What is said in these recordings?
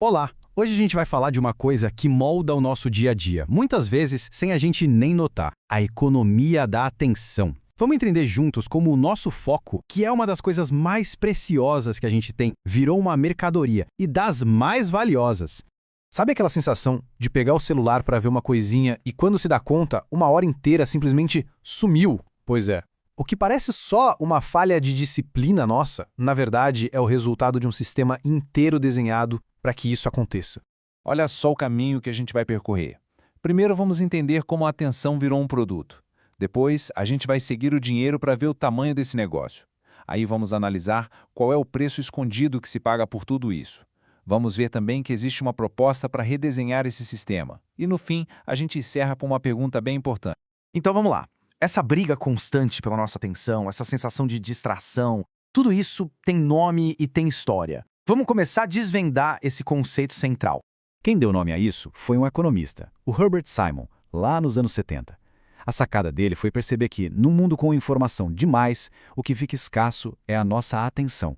Olá! Hoje a gente vai falar de uma coisa que molda o nosso dia a dia, muitas vezes sem a gente nem notar: a economia da atenção. Vamos entender juntos como o nosso foco, que é uma das coisas mais preciosas que a gente tem, virou uma mercadoria e das mais valiosas. Sabe aquela sensação de pegar o celular para ver uma coisinha e quando se dá conta, uma hora inteira simplesmente sumiu? Pois é. O que parece só uma falha de disciplina nossa, na verdade é o resultado de um sistema inteiro desenhado para que isso aconteça. Olha só o caminho que a gente vai percorrer. Primeiro vamos entender como a atenção virou um produto. Depois, a gente vai seguir o dinheiro para ver o tamanho desse negócio. Aí vamos analisar qual é o preço escondido que se paga por tudo isso. Vamos ver também que existe uma proposta para redesenhar esse sistema. E no fim, a gente encerra com uma pergunta bem importante. Então vamos lá. Essa briga constante pela nossa atenção, essa sensação de distração, tudo isso tem nome e tem história. Vamos começar a desvendar esse conceito central. Quem deu nome a isso foi um economista, o Herbert Simon, lá nos anos 70. A sacada dele foi perceber que, num mundo com informação demais, o que fica escasso é a nossa atenção.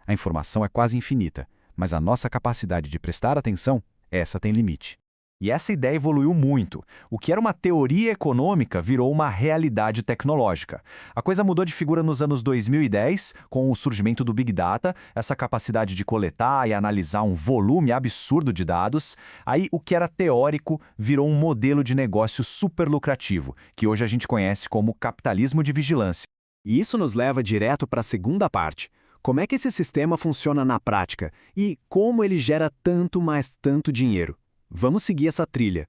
A informação é quase infinita, mas a nossa capacidade de prestar atenção, essa tem limite. E essa ideia evoluiu muito. O que era uma teoria econômica virou uma realidade tecnológica. A coisa mudou de figura nos anos 2010, com o surgimento do Big Data, essa capacidade de coletar e analisar um volume absurdo de dados. Aí, o que era teórico virou um modelo de negócio super lucrativo, que hoje a gente conhece como capitalismo de vigilância. E isso nos leva direto para a segunda parte. Como é que esse sistema funciona na prática e como ele gera tanto, mais tanto dinheiro? Vamos seguir essa trilha.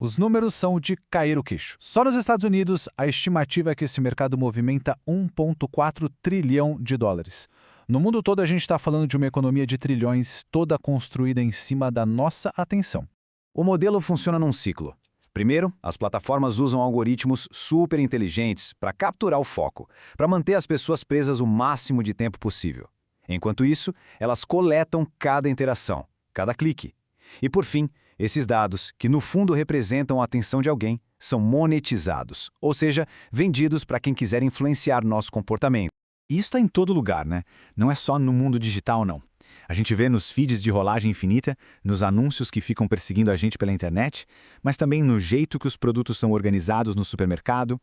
Os números são de cair o queixo. Só nos Estados Unidos, a estimativa é que esse mercado movimenta 1,4 trilhão de dólares. No mundo todo, a gente está falando de uma economia de trilhões, toda construída em cima da nossa atenção. O modelo funciona num ciclo. Primeiro, as plataformas usam algoritmos super inteligentes para capturar o foco, para manter as pessoas presas o máximo de tempo possível. Enquanto isso, elas coletam cada interação, cada clique. E por fim, esses dados, que no fundo representam a atenção de alguém, são monetizados, ou seja, vendidos para quem quiser influenciar nosso comportamento. E isso está em todo lugar, né? Não é só no mundo digital, não. A gente vê nos feeds de rolagem infinita, nos anúncios que ficam perseguindo a gente pela internet, mas também no jeito que os produtos são organizados no supermercado.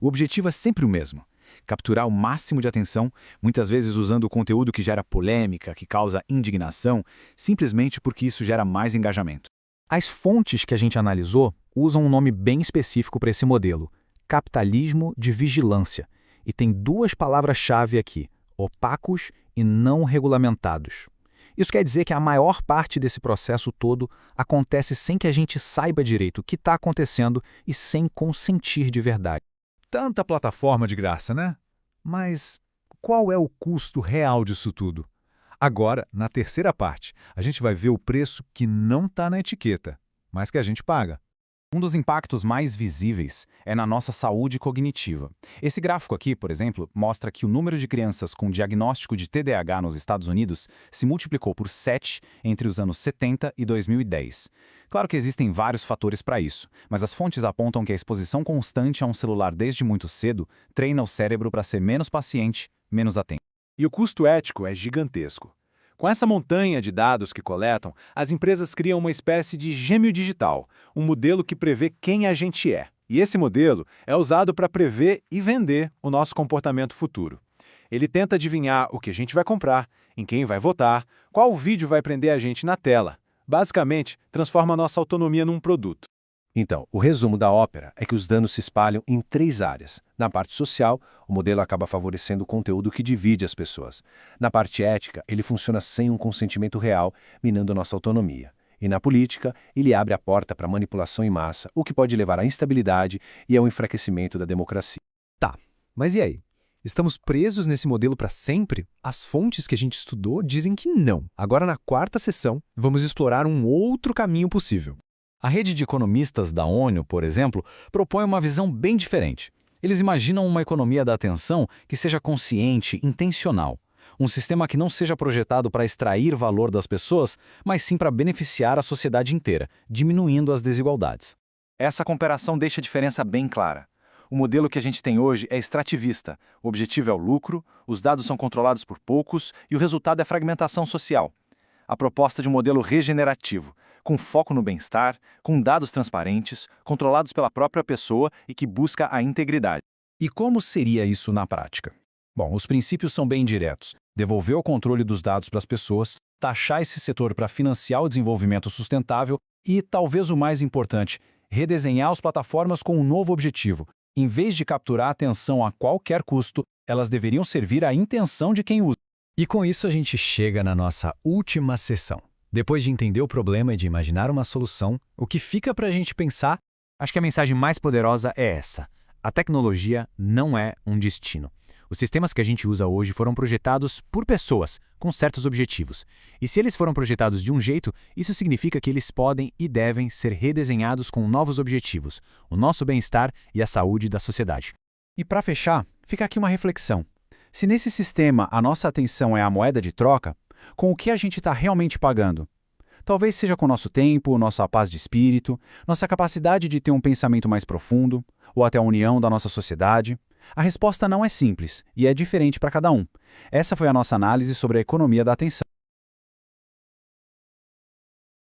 O objetivo é sempre o mesmo: capturar o máximo de atenção, muitas vezes usando o conteúdo que gera polêmica, que causa indignação, simplesmente porque isso gera mais engajamento. As fontes que a gente analisou usam um nome bem específico para esse modelo: capitalismo de vigilância. E tem duas palavras-chave aqui: opacos e não regulamentados. Isso quer dizer que a maior parte desse processo todo acontece sem que a gente saiba direito o que está acontecendo e sem consentir de verdade. Tanta plataforma de graça, né? Mas qual é o custo real disso tudo? Agora, na terceira parte, a gente vai ver o preço que não está na etiqueta, mas que a gente paga. Um dos impactos mais visíveis é na nossa saúde cognitiva. Esse gráfico aqui, por exemplo, mostra que o número de crianças com diagnóstico de TDAH nos Estados Unidos se multiplicou por 7 entre os anos 70 e 2010. Claro que existem vários fatores para isso, mas as fontes apontam que a exposição constante a um celular desde muito cedo treina o cérebro para ser menos paciente, menos atento. E o custo ético é gigantesco. Com essa montanha de dados que coletam, as empresas criam uma espécie de gêmeo digital, um modelo que prevê quem a gente é. E esse modelo é usado para prever e vender o nosso comportamento futuro. Ele tenta adivinhar o que a gente vai comprar, em quem vai votar, qual vídeo vai prender a gente na tela. Basicamente, transforma a nossa autonomia num produto. Então, o resumo da ópera é que os danos se espalham em 3 áreas. Na parte social, o modelo acaba favorecendo o conteúdo que divide as pessoas. Na parte ética, ele funciona sem um consentimento real, minando nossa autonomia. E na política, ele abre a porta para manipulação em massa, o que pode levar à instabilidade e ao enfraquecimento da democracia. Tá, mas e aí? Estamos presos nesse modelo para sempre? As fontes que a gente estudou dizem que não. Agora, na quarta sessão, vamos explorar um outro caminho possível. A rede de economistas da ONU, por exemplo, propõe uma visão bem diferente. Eles imaginam uma economia da atenção que seja consciente, intencional. Um sistema que não seja projetado para extrair valor das pessoas, mas sim para beneficiar a sociedade inteira, diminuindo as desigualdades. Essa comparação deixa a diferença bem clara. O modelo que a gente tem hoje é extrativista. O objetivo é o lucro, os dados são controlados por poucos e o resultado é fragmentação social. a proposta de um modelo regenerativo, com foco no bem-estar, com dados transparentes, controlados pela própria pessoa e que busca a integridade. E como seria isso na prática? Bom, os princípios são bem diretos. Devolver o controle dos dados para as pessoas, taxar esse setor para financiar o desenvolvimento sustentável e, talvez o mais importante, redesenhar as plataformas com um novo objetivo. Em vez de capturar a atenção a qualquer custo, elas deveriam servir à intenção de quem usa. E com isso a gente chega na nossa última sessão. Depois de entender o problema e de imaginar uma solução, o que fica para a gente pensar? Acho que a mensagem mais poderosa é essa. A tecnologia não é um destino. Os sistemas que a gente usa hoje foram projetados por pessoas, com certos objetivos. E se eles foram projetados de um jeito, isso significa que eles podem e devem ser redesenhados com novos objetivos, o nosso bem-estar e a saúde da sociedade. E para fechar, fica aqui uma reflexão. Se nesse sistema a nossa atenção é a moeda de troca, com o que a gente está realmente pagando? Talvez seja com o nosso tempo, nossa paz de espírito, nossa capacidade de ter um pensamento mais profundo, ou até a união da nossa sociedade. A resposta não é simples e é diferente para cada um. Essa foi a nossa análise sobre a economia da atenção.